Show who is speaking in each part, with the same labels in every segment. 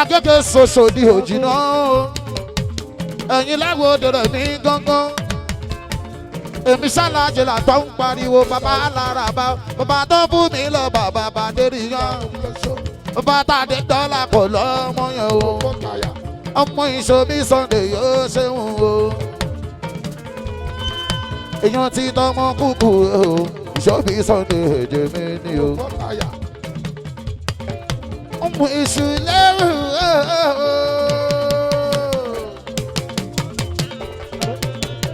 Speaker 1: Agége ṣoṣo di òjìnà ẹ̀yin láwo dèrè ní gángan èmi ṣáláàjì là tó ń pariwo bàbá alárabá bàbá tó bú mi lọ bàbá bàdérí yan bàbá tàdé dọ́là kò lọ́mọ yẹn o ọmọ ìṣòbí Sunday yóò ṣeun o èèyàn ti tọmọ kúkú o ìṣòbí Sunday èdè mi ni o ọmọ ìṣù lẹ́rù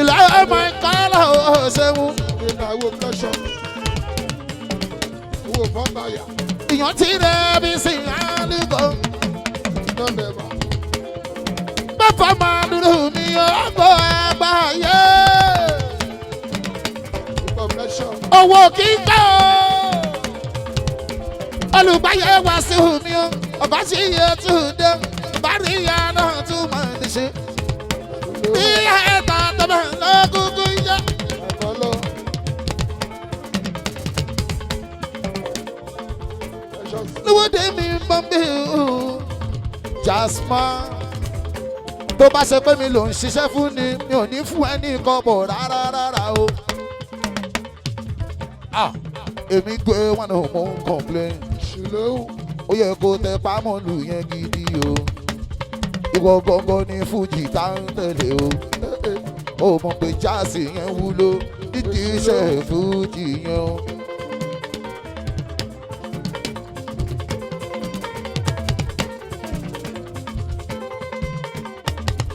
Speaker 1: ìlàwọ̀ ọmọ ìkọ́lá ṣeun
Speaker 2: ìnáwó kẹsàn owó fọ́nbáyà
Speaker 1: èèyàn ti rẹ̀ bí sí àdúgbò
Speaker 2: nọ́ọ̀dẹ̀bà
Speaker 1: bẹ́fọ̀ máa dúró ní ọgbọ́ àgbáyé
Speaker 2: ìpọ̀fẹ́sọ̀
Speaker 1: owó kíkọ́ olùgbàyè wá sí omi o ọba sí iye tún dé bárí ìyá náà tún máa ń ṣe bí ẹ̀ta tó bẹ̀ lọ́gùnkùn yẹ.
Speaker 2: àkọlọ́
Speaker 1: lówódé mi ń bọ́ bí o Jasma tó bá ṣe pé mi ló ń ṣiṣẹ́ fún ni mi ò ní fún ẹ ní kọ́bọ̀ rárá o. Èmi gbé wọn náà mo ń complain
Speaker 2: ṣùlẹ́wò
Speaker 1: ó yẹ kó tẹ pámọ́lù yẹn gidi o ìwọ gọ́gọ́ ní fújì tá ń tẹ̀lé o ó mọ̀ pé jáàsì yẹn wúlò nídìí iṣẹ́ fújì yẹn o.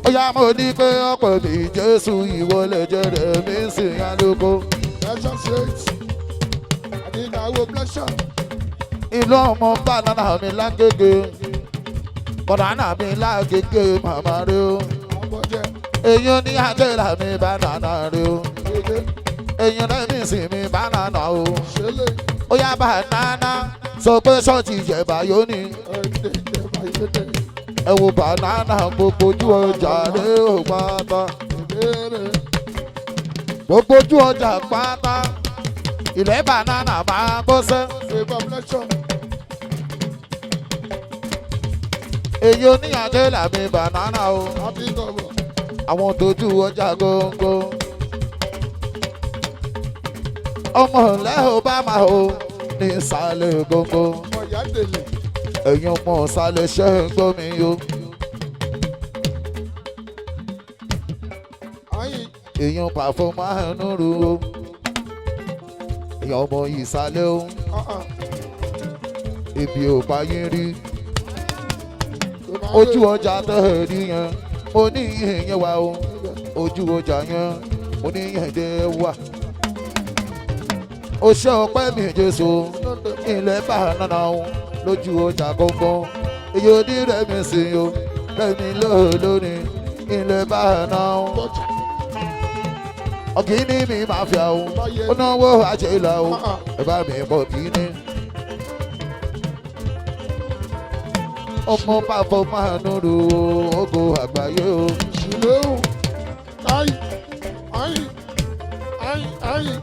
Speaker 1: ó yá mo ní pé ọ̀pọ̀ mi Jésù ìwọlé jẹ́rẹ̀ mi ń sìn yá lóko.
Speaker 2: ẹ̀ṣọ́ ṣéètì àti ìnáwó pẹ́ṣọ̀
Speaker 1: ìlú ọmọ bànánà mi lágége bànánà mi lágége màmá rẹ o
Speaker 2: àbọ̀jẹ́
Speaker 1: èyàn ní àjẹlà mi bànánà rẹ o
Speaker 2: èdè
Speaker 1: èyàn náà mi sì mi bànánà o
Speaker 2: ṣẹlẹ̀
Speaker 1: ó yá bànánà sọ pé ṣọ́ọ̀tì ìjẹ̀bà yóò ní
Speaker 2: ẹ̀ẹ́dẹ̀ ìjẹba ìdẹ́dẹ̀
Speaker 1: ẹ wo bànánà gbogbo ojú ọjà rẹ ò pátá
Speaker 2: ìbéèrè
Speaker 1: gbogbo ojú ọjà pátá ilẹ̀ bànánà máa gbọ́sẹ́.
Speaker 2: ìpọ̀fẹ́sọ̀
Speaker 1: èyí oníyànjẹ́ làmì bànánà o
Speaker 2: àti ìtọ̀bọ̀
Speaker 1: àwọn tójú ọjà góńgó ọmọ ìlẹ́ Obama o ní ìsàlẹ̀ góńgó
Speaker 2: ọmọ ìyá délé
Speaker 1: ẹ̀yin ọmọ ìsàlẹ̀ ṣẹ́ ń gbọ́ mi o
Speaker 2: ayé
Speaker 1: èèyàn pàfọ́mà nùrù o èèyàn ọmọ ìsàlẹ̀ o ibi ò pa yín rí ojú ọjà tẹ̀rí yẹn mo ní ìyẹn wá o ojú ọjà yẹn mo ní ìyẹn dé wá o ṣe ọpẹ́ mi Jésù ilẹ̀ bànánà o lójú ọjà gbọ̀ngàn èyí ò ní rẹ̀mí sí o rẹ̀mí lónìí ilẹ̀ bànánà o ọ̀gíní mi máa fi àwọn ó náwó àjẹlá o ẹ bá mi bọ̀ kíní. ọmọ pàfọ́ máa nùrù ògo àgbáyé o.
Speaker 2: ṣùlẹ́wò ayé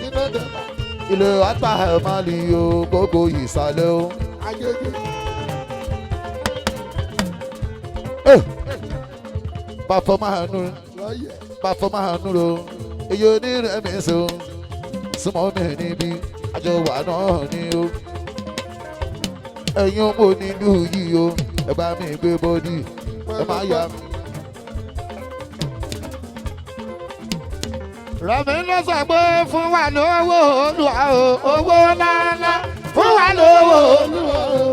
Speaker 2: ìnọ́dẹ̀bà
Speaker 1: ilé àgbà ẹ̀ máa lè o gbogbo ìsàlẹ̀ o.
Speaker 2: agége
Speaker 1: pàfọ́ máa nùrù
Speaker 2: lọ́yẹ̀
Speaker 1: pàfọ́ máa nùrù èyí onírẹ̀mí so súnmọ́ mi níbi àjọ wà náà ni o. ẹ̀yin ọmọ onílù yìí o ẹ bá mi gbé bọ́dì ẹ má yà mí.
Speaker 3: Rẹ̀mí ló sọ pé fún wa lówó Olúwa o owó ńláńlá fún wa lówó Olúwa o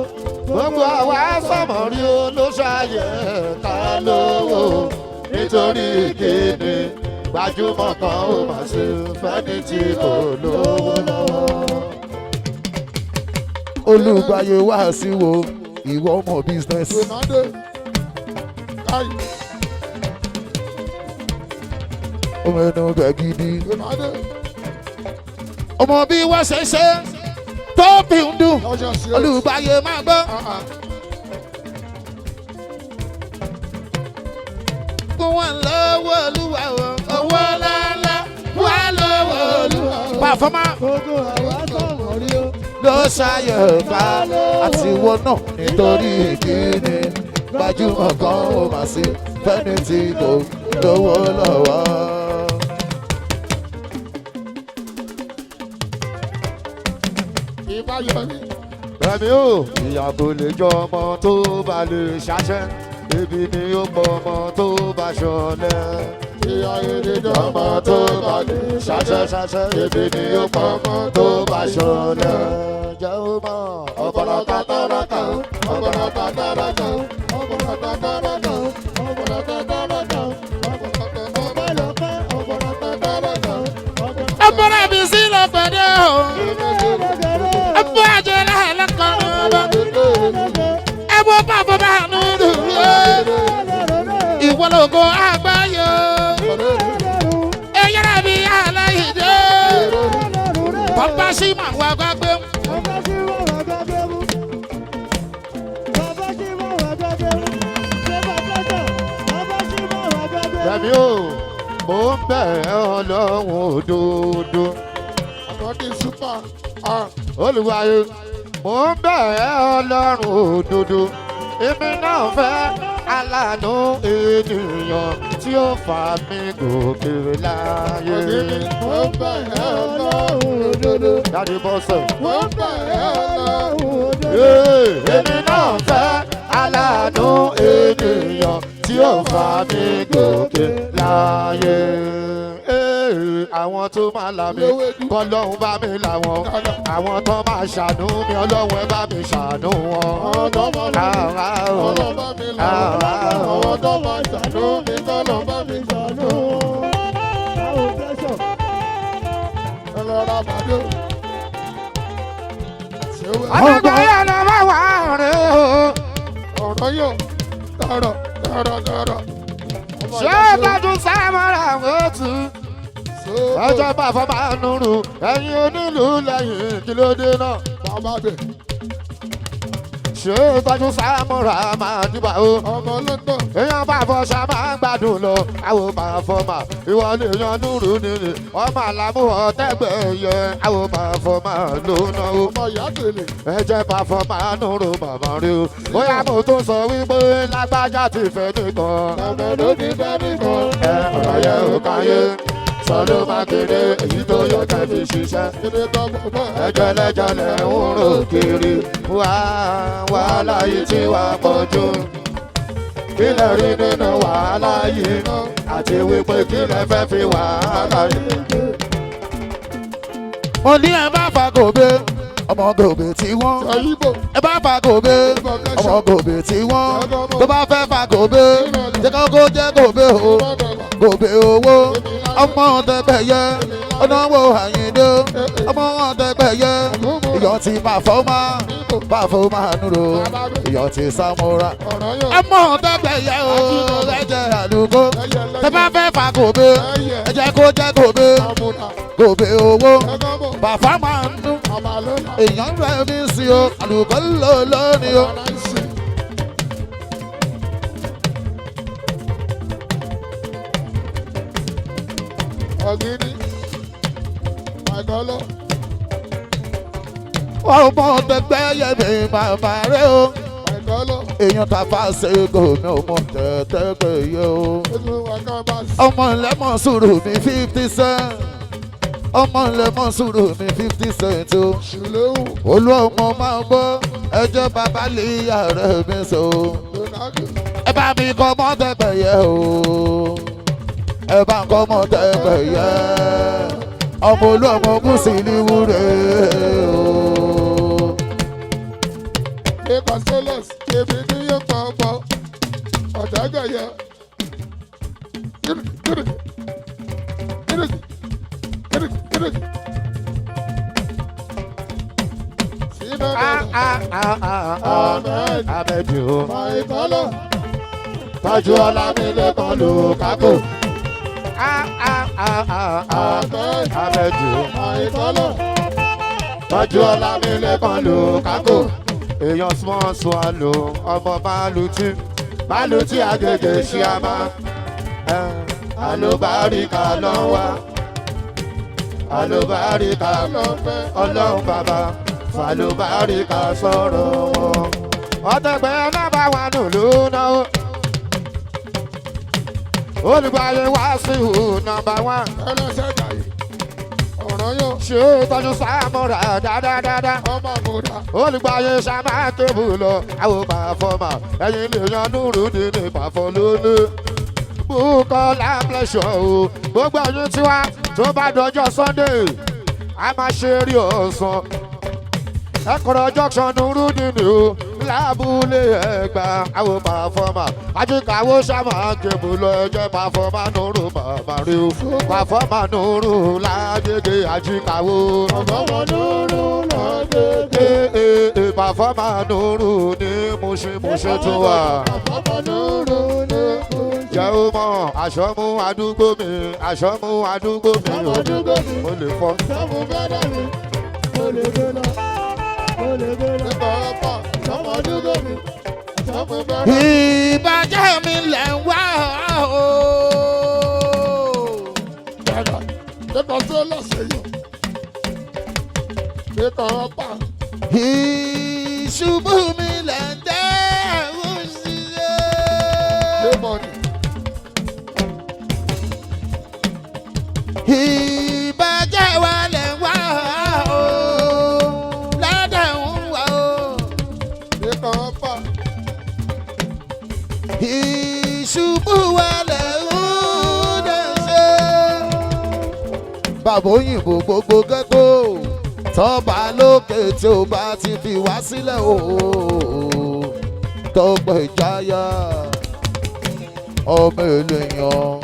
Speaker 3: gbogbo àwa sọ̀mọ́rí olóṣàyẹ̀ ká lówó nítorí kíni gbajúmọ̀ kan ó mà ṣe fẹ́ni tí kò lówó lọ́wọ́.
Speaker 1: olùgbàyè wá sí wo ìwọ ọmọ business.
Speaker 2: Ronaldo ayé
Speaker 1: ọmọ ẹnu bẹ gidi.
Speaker 2: Ronaldo
Speaker 1: ọmọ bí wọ́n ṣe ṣe tó fi ń dùn
Speaker 2: lọ́jọ́ sí
Speaker 1: olùgbàyè máa gbọ́. fún wọn lọ́wọ́ olúwa o owó lálá fún wọn lọ́wọ́ olúwa o. pàfọ́mà
Speaker 2: gbogbo àwa sọ̀rọ̀ rí o.
Speaker 1: ló ṣayọ̀ bá àti wọn náà nítorí ìkíni gbajúmọ̀ kan ó mà sí fẹ́ni tí kò lówó lọ́wọ́.
Speaker 2: ìbáyọ̀ ni.
Speaker 3: Rẹ̀mí o, ìyà kò lè jọ ọmọ tó bá lè ṣaṣẹ́, ebi ni ó pọ̀ ọmọ tó bá ṣọ̀lẹ.
Speaker 2: ìyá èdè
Speaker 3: Ọmọ tó bá lè ṣaṣẹ́, ebi ni ó pọ̀ ọmọ tó bá ṣọ̀lẹ. Jẹ́ ó mọ̀ ọ̀pọ̀lọpọ̀ tàtàrà kan,
Speaker 2: ọ̀pọ̀lọpọ̀ tàtàrà kan, ọ̀pọ̀lọpọ̀ tàtàrà kan, ọ̀pọ̀lọpọ̀ tàtàrà kan, ọ̀pọ̀lọpọ̀ tàtàrà kan.
Speaker 1: ọmọdé mi sí lọ pẹ̀lú o ọmọ àjọ lẹ́ẹ̀lẹ́kan ẹ̀wọ̀n pàfọ́ bá nù dùrú ìwọlọ́gọ́ àgbáyé ẹ̀yẹ́rẹ́ mi aláìdé bàbá sí màá wá gbàgbé.
Speaker 3: Rẹ̀mí o, mò ń bẹ̀ ẹ́ Ọlọ́run òdodo.
Speaker 2: Àkọ́dé súpà.
Speaker 3: Olùwàyè, mò ń bẹ̀ ẹ́ Ọlọ́run òdodo. Èmi náà fẹ́ aláàánú ènìyàn tí ó fà mí gòkè láyé.
Speaker 2: Mo ń bẹ̀ ẹ́ Ọlọ́run òdodo.
Speaker 3: Dájú bọ́sẹ̀.
Speaker 2: Mo ń bẹ̀ ẹ́ Ọlọ́run òdodo.
Speaker 3: Èmi náà fẹ́ aláàánú ènìyàn tí ó fà mí gòkè láyé. Àwọn tó máa là mí kọ́ lọ́hùn bá mi là wọ́n. Àwọn tó máa ṣàánú mi Ọlọ́hun ẹ bá mi ṣàánú wọn.
Speaker 2: Àwọn tó máa là mí Ọlọ́run bá mi là wọ́n. Àwọn tó máa ṣàánú mi Ọlọ́run bá mi ṣàánú wọn. Ẹ lọ ra bàdó.
Speaker 3: Àgbáyé ló bá wà rẹ̀ o.
Speaker 2: Ọ̀rọ̀ yóò tọrọ.
Speaker 3: Ṣé dájú sámọ́ra òtù? Ọjọ́ bá fọ́ máa nùrù ẹ̀yin onílù lẹ́yìn kí ló dé náà.
Speaker 2: Bàbá bẹ̀.
Speaker 3: Ṣé dájú sámọ́ra máa dìbà o?
Speaker 2: Ọmọ lọ́tọ̀.
Speaker 3: Èèyàn bá fọ́ ṣá máa ń gbádùn lọ. Àwọn máa fọ́ mà ìwọ lè yan nùrù nìyí. Ọmọ àlámú ọ̀tẹ́gbẹ̀ yẹ. Àwọn máa fọ́ máa lò náà o.
Speaker 2: Ọmọ ìyá tèlè.
Speaker 3: Ẹ jẹ́ bá fọ́ máa nùrù màmá rí o. Bóyá mo tó sọ wípé lágbájá ti fẹ́ nìkan.
Speaker 2: Ọmọ ló ní bẹ́ẹ̀ nìkan.
Speaker 3: Ọ̀rọ̀ yẹ ò káyé. Sọ ló máa kéde èyí tó yọ ká fi ṣiṣẹ́.
Speaker 2: Kéde tọ́gbọ̀ bọ́.
Speaker 3: Ẹjọ́lẹ́jọ́lẹ̀ ń rò kiri. Wàhálà yìí ti wà pọ̀ jù. Kílẹ̀ rí nínú wàhálà yìí. Àti wípé kílẹ̀ fẹ́ fi wàhálà yìí.
Speaker 1: mo ní ẹ bá fa gòbè ọmọ gòbè tí wọ́n.
Speaker 2: Ayíbò.
Speaker 1: ẹ bá fa gòbè ọmọ gòbè tí wọ́n. tó bá fẹ́ fa gòbè jẹ́ kókó jẹ́ gòbè o gòbè owó ọmọ tẹgbẹ̀yẹ ọ̀nàwó àyíndé ọmọ tẹgbẹ̀yẹ ìyọ̀ ti pàfọ́mà nùrò ìyọ̀ ti sámúra
Speaker 2: Ọ̀rọ̀ yóò.
Speaker 1: ọmọ tẹgbẹ̀yẹ o ẹ̀jẹ̀ àlùkò tẹ bá fẹ́ fa gòbè ẹ jẹ́ kó jẹ́ gòbè
Speaker 2: Àmúna.
Speaker 1: gòbè owó
Speaker 2: Ẹgbọ́n.
Speaker 1: pàfọ́mà nù
Speaker 2: Àmàlónà.
Speaker 1: èèyàn rẹ̀ mí sí o àlùkò ńlò lónìí o.
Speaker 2: Aláìsí. Ọ̀gíní. Àgọ́lọ́.
Speaker 1: ọmọ tẹgbẹ́yẹ mi màmá rẹ o.
Speaker 2: Àgọ́lọ́.
Speaker 1: èèyàn ta fa ṣègò mi ò mọ tẹ́tẹ́gbẹ̀yẹ o.
Speaker 2: Ojú wa kan bá sí.
Speaker 1: ọmọ ìlẹ́mọ̀ sùúrù mi 50 cent. ọmọ ìlẹ́mọ̀ sùúrù mi 50 cent o.
Speaker 2: Ṣùlẹ́wù.
Speaker 1: olú ọmọ máa ń gbọ́ ẹjọ́ bàbá lè yàrá mi sọ.
Speaker 2: Lónàdù.
Speaker 1: ẹ bá mi kọ́ mọ́ tẹ́gbẹ̀yẹ o. ẹ bá ń kọ́ mọ́ tẹ́gbẹ̀yẹ. ọmọ olú ọmọ gúúsì ní wúre o.
Speaker 2: Nípa Solos, èmi ní yóò kàn bọ̀. Ọ̀dàgàyà. Gírí. Sínú Amen.
Speaker 3: Abẹ́jú
Speaker 2: Àìkọ́lọ́.
Speaker 3: tọ́jú Ọlámilékan Lukaku.
Speaker 2: Amen.
Speaker 3: Abẹ́jú
Speaker 2: Àìkọ́lọ́.
Speaker 3: tọ́jú Ọlámilékan Lukaku. Èèyàn small swallow ọmọ Maluti Agége Ṣíàmá. àlùbáríkà lọ wá àlùbáríkà ọlọ́run bàbá fàlùbáríkà sọ̀rọ̀ wọn. ọ̀tẹ̀gbẹ́ nọ́mbà wọn ló náwó olùgbàyè wá sí ìhù nọ́mbà wọn.
Speaker 2: ẹlẹ́sẹ̀ jàyè ọ̀rọ̀ yóò
Speaker 3: ṣé tọ́jú sámúra dáadáa.
Speaker 2: ọmọ àmúdá.
Speaker 3: olùgbàyè sàmà tébù lọ àwọn pàfọ́mà ẹ̀yìn lè yan núrù nínú pàfọ́ lónìí. Bùkọ́lá pleasure o gbogbo ẹ̀yin tiwa tó bá dọjọ́ Sunday a máa ṣe eré ọ̀sán ẹ̀kọ́rọ̀ junction núrù nínú lábúlé Ẹ̀gbá àwọn pàfọ́mà àjíkàwó sàmà tébù lọ ẹ̀jẹ̀ pàfọ́mà núrù bàbá rí o pàfọ́mà núrù lágége àjíkàwó.
Speaker 2: ọmọ núrù lágége.
Speaker 3: pàfọ́mà núrù ní Mùṣín tó wà.
Speaker 2: ọmọ núrù ní
Speaker 3: jẹ́ ó mọ̀ àṣọ́mú àdúgbò mi àṣọ́mú àdúgbò mi
Speaker 2: ọmọ àdúgbò mi.
Speaker 3: ó lè fọ́.
Speaker 2: sọ́mu bẹ́ẹ̀ mi. ó lè gbé lọ. ó lè gbé lọ. nípa ọ̀pá sọ́mu àdúgbò mi. sọ́mu bẹ́ẹ̀ mi.
Speaker 1: ìbàjẹ́ mi lẹ̀ ń wá o.
Speaker 2: Dada, nípa tó lọ́sẹ̀ yọ. nípa ọ̀pá.
Speaker 1: ìṣubú mi lẹ̀ ń dẹ́rù sí i.
Speaker 2: Lemoni.
Speaker 1: ìbàjẹ́ wa lẹ̀ ń wá o. ládàá ń wá o.
Speaker 2: nípa ọ̀pá.
Speaker 1: ìṣubú wa lẹ̀ ń dẹ̀ṣẹ̀. bàbá òyìnbó gbogbo gẹ́gọ́ tọ́ba lókè tí ó bá ti fi wá sílẹ̀ o. tọ́pẹ́ ìjáyà ọmọ ènìyàn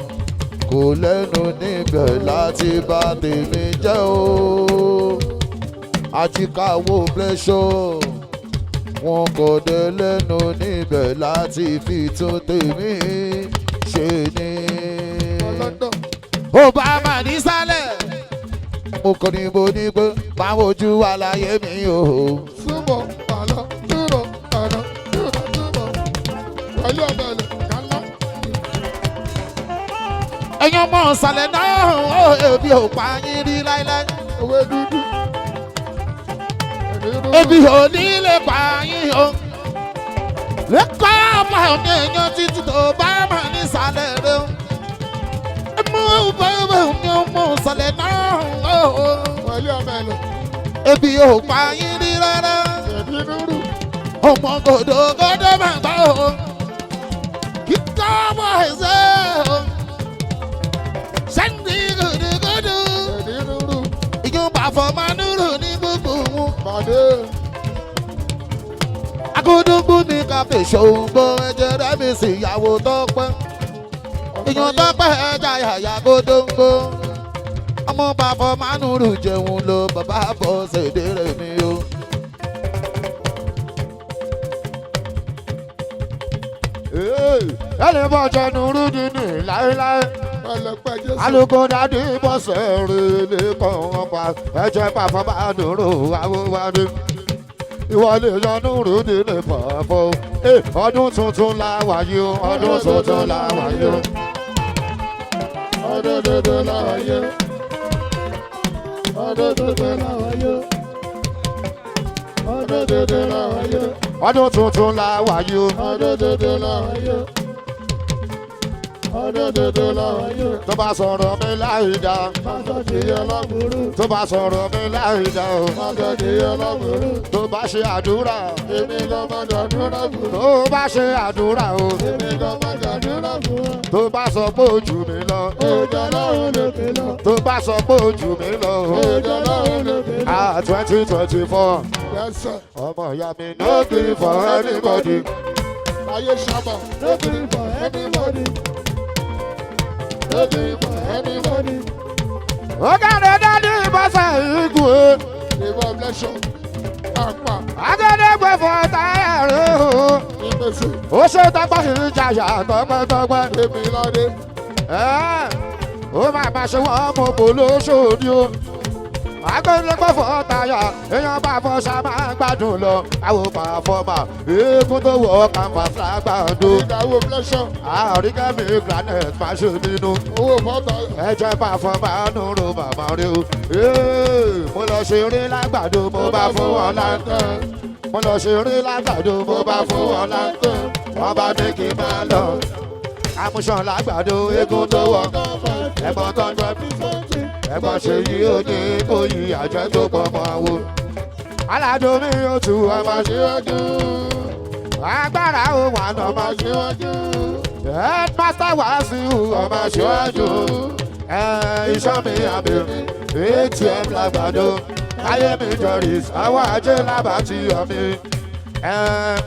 Speaker 1: kò lẹ́nu níbẹ̀ láti bá tèmi jẹ́ o. àjíkàwó pleasure wọn kò dé lẹ́nu níbẹ̀ láti fi tún tèmi ṣe ni. ó bá mà nísàlẹ̀ mo kàn ní mo ní pé máa wojú àlàyé mi o.
Speaker 2: súnmọ́ àlọ́ dúró àná dúró súnmọ́ wáyé ọ̀bẹ̀lẹ̀ kálá.
Speaker 1: ẹ̀yin ọmọ ìsàlẹ̀ náà ó ebi ò pa yín rí láíláí.
Speaker 2: owó dúdú.
Speaker 1: ebi ò ní lè pa yín o. lẹ́kọ̀ọ́ ọmọ ọ̀nà èèyàn títí tó bá mà nísàlẹ̀ rẹ o. mú bẹ́ẹ̀ ní ọmọ ìsàlẹ̀ náà o.
Speaker 2: wáyé ọ̀bẹ̀lẹ̀.
Speaker 1: ebi ò pa yín rí rárá.
Speaker 2: ẹ̀bí dúdú.
Speaker 1: ọmọ gòdògòdò máa bá o. kíkọ́ ọmọ ẹ̀sẹ̀ o. sẹ́ńdì gòdògòdò.
Speaker 2: ẹ̀bí dúdú.
Speaker 1: ìjọba fọmánúrò ní gbogbo wọn.
Speaker 2: pàdé.
Speaker 1: agódógbó ní káfí ṣòǹgbò ẹ̀jẹ̀ rẹ̀ mi sì yàwó tọ́pẹ́. ìyàn tọ́pẹ́ ẹja yàyà gódóńgó. ọmọ bàbá mánúrù jẹun lọ bàbá bọ́ ṣèdè rẹ̀ mi o.
Speaker 3: ẹni bọ́ jẹnu rúdi ní láéláé
Speaker 2: ẹlẹ́pẹ́ jésù.
Speaker 3: alùpùpù dàdí bọ́sẹ̀ rè lẹ́kọ̀ọ́ wọn pa ẹ̀jẹ̀ pàfọ́ bá dúró àwòwádé ìwọlé yọnu rúdi ní pàfọ́ ọdún tuntun la wáyé o ọdún tuntun la wáyé o.
Speaker 2: ọdún dúdú láwáyé. ọdún dúdú láwáyé. ọdún dúdú láwáyé.
Speaker 3: ọdún tuntun la wáyé o.
Speaker 2: ọdún dúdú láwáyé. ọdún dúdú láwáyé.
Speaker 3: tó bá sọ̀rọ̀ mi láì dá
Speaker 2: Mọ́tò ti yẹ lọ́gbùrú.
Speaker 3: tó bá sọ̀rọ̀ mi láì dá o
Speaker 2: Mọ́tò ti yẹ lọ́gbùrú.
Speaker 3: tó bá ṣe àdúrà
Speaker 2: Èmi lọ máa dàdúrà fún.
Speaker 3: tó bá ṣe àdúrà o
Speaker 2: Èmi lọ máa dàdúrà fún.
Speaker 3: tó bá sọ pé ojú mi lọ
Speaker 2: Òjò lọ́run lókè lọ.
Speaker 3: tó bá sọ pé ojú mi lọ
Speaker 2: Òjò lọ́run lókè lọ.
Speaker 3: 2024
Speaker 2: Yes sir.
Speaker 3: ọmọ ìyá mi no gree for anybody.
Speaker 2: Ayé sábà. No gree for anybody. No gree for anybody.
Speaker 3: ó kàdé dádì ìbọ̀sẹ̀ ìgùn ẹ̀
Speaker 2: Ìbọn blẹ́sọ̀. Àpà.
Speaker 3: agẹ́dẹ́gbẹ̀ fọ táyà rẹ̀ o
Speaker 2: Ìpèsè.
Speaker 3: ó ṣe tọpọ̀ sí ìjàyà tọpẹ́tọpẹ́
Speaker 2: Èmi lọ́dẹ.
Speaker 3: ó máa bá ṣe wọ́n mọ̀ kó lóṣòdì o agbẹ́lẹ́ kọ́ fọ́ táyà èèyàn bá fọ́ sábà gbádùn lọ àwọn pàfọ́mà èèkún tó wọ̀ canvas lágbàdo.
Speaker 2: ìdáwó pleasure.
Speaker 3: àríkẹ́mi granite máa ṣe nínú.
Speaker 2: owó fọ́tà.
Speaker 3: ẹ̀jẹ̀ pàfọ́mà nùrù màmá rí o. mo lọ ṣeré lágbàdo mo bá fún wọn láńtẹ̀. mo lọ ṣeré lágbàdo mo bá fún wọn láńtẹ̀. wọ́n bá ní kí n máa lọ. àmúṣan lágbàdo eégún tó wọ̀ ẹ̀gbọ́n tó ń jọ ẹ̀gbọ́n ṣe yí ó ní kó yí àjẹ́ tó pọ̀ mọ́ àwo. aládùn mi yóò tù ọmọ síwájú. agbára ó wà lọ́mọ síwájú. headmaster Wasiu ọmọ síwájú. iṣẹ́ mi àbẹ̀rẹ̀ ATM lágbàdo. ayé mi jọrìs àwọn ajé lábàtì ọ̀mí.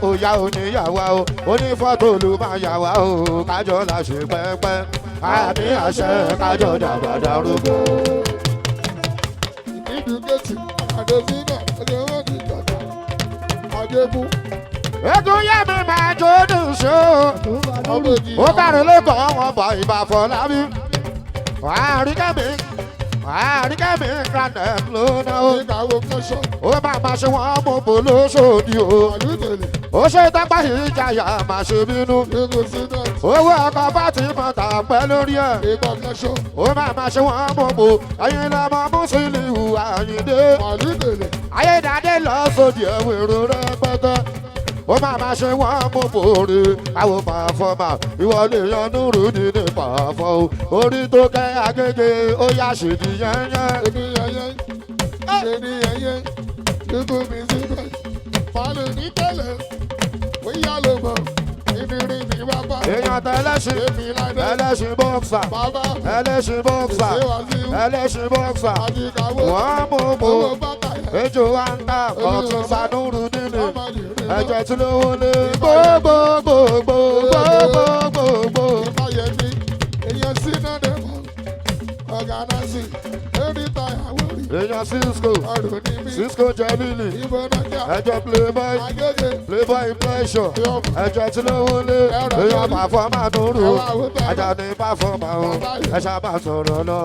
Speaker 3: òyà oníyàwó o onífọ́tò ló máa yà wá o kájọ la ṣe pẹ́pẹ́ àmì àṣẹ kájọ dàgbà darúgbó.
Speaker 2: ìdúgbèsì àdésínà ọjọ́ ti dàgbà àjẹbù.
Speaker 3: egun yẹ mi máa jó nìṣó
Speaker 2: ọmọ èjì
Speaker 3: ó kárí lẹ́kọ̀ọ́ wọn bọ̀ ìbà Fọlábí. àríkẹ́mi granite ló ná o.
Speaker 2: ìdáwó pleasure.
Speaker 3: ó máa ma ṣe wọ́n mú bolóṣòdì o.
Speaker 2: àlùtẹ̀lẹ̀.
Speaker 3: ó ṣe tápá ìjayà máa ṣe bínú.
Speaker 2: ìgò sídẹ̀t.
Speaker 3: owó ọkọ̀ bá ti mọ̀ tà pẹ́ lórí ẹ̀.
Speaker 2: ìgbà pleasure.
Speaker 3: ó máa ma ṣe wọ́n mú bò ẹ̀yin lọ́mọ Musiliu Àyìndé.
Speaker 2: àlùtẹ̀lẹ̀.
Speaker 3: ayédáadé lọ sódì ẹ̀wẹ̀rọ rẹpẹtẹ. ó máa ma ṣe wọ́n mú bòrè àwọn pàfọ́mà ìwọlé yanúrú nínú pàfọ́ o. orí tó kẹ́ Agége ó yá ṣèdí yẹ́nyẹ́.
Speaker 2: èmi yẹyẹ èmi yẹyẹ ìgò mi síbẹ̀. fàlù ní tẹ́lẹ̀ wíyá ló mọ̀ ìbírí ní bàbá.
Speaker 3: èèyàn tẹlẹ́sìn
Speaker 2: èmi ládé.
Speaker 3: ẹlẹ́sìn bọ́ksà
Speaker 2: bàbá.
Speaker 3: ẹlẹ́sìn bọ́ksà
Speaker 2: ìṣèwádìí.
Speaker 3: ẹlẹ́sìn bọ́ksà
Speaker 2: àti ìkàwé.
Speaker 3: wọ́n mú bò
Speaker 2: owó bàtà yẹn.
Speaker 3: ejò wa ń ta ọ̀tún sanúrù nínú
Speaker 2: ọmọdé rẹ̀
Speaker 3: ẹ̀jẹ̀ tí ló wọlé gbogbogbogbogbogbogbò.
Speaker 2: ìbáyẹmí èèyàn sínú dẹ́mọ̀ ọ̀gánáṣì lórí táyàwó rí
Speaker 3: èèyàn Cisco
Speaker 2: ọ̀rùn ní mí
Speaker 3: Cisco Jelili
Speaker 2: ìbọn nájà
Speaker 3: ẹ̀jẹ̀ playboy
Speaker 2: agége
Speaker 3: playboy pleasure ẹ̀jẹ̀ tí ló wọlé èèyàn pàfọ́mà nùrù ajá ní pàfọ́mà o ẹ̀ṣá máa sọ̀rọ̀ lọ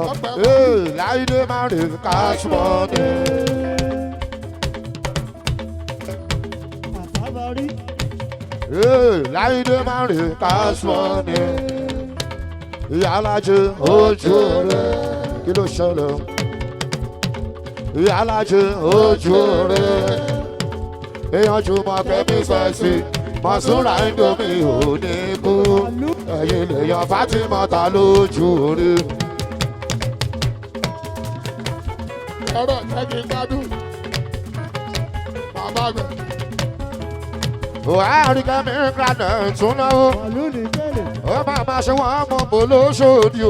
Speaker 3: láìdé má rè cash money. láìdé má rè cash money. ìyá alájẹ ojú rẹ kí ló ṣẹlẹ̀. ìyá alájẹ ojú rẹ èèyàn jùmọ̀ kẹ́mi sẹ́sì mọ̀súnra indomie ò ní kú. ẹ̀yin lèèyàn Fatima ta lójú rí.
Speaker 2: ọ̀rọ̀ jẹ́kí gbádùn bàbá mi.
Speaker 3: àríkẹ́mi granite tún náwó. ó máa ma ṣe wọ́n mú bolóṣòdì o.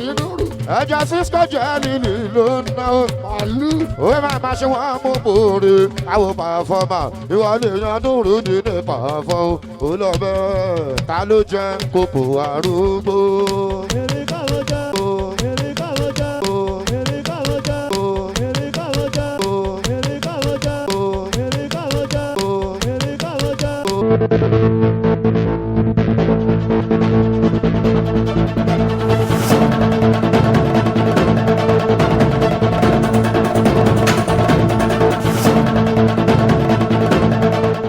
Speaker 2: ìdúró
Speaker 3: ẹ̀jẹ̀ Cisco Jelili ló ń náwó.
Speaker 2: màálù
Speaker 3: ó máa ma ṣe wọ́n mú bòrè àwọn pàfọ́mà ìwọlé yanúrú nínú pàfọ́. ó lọ bẹ́ẹ̀ ta ló jẹ́ kókò arúgbó.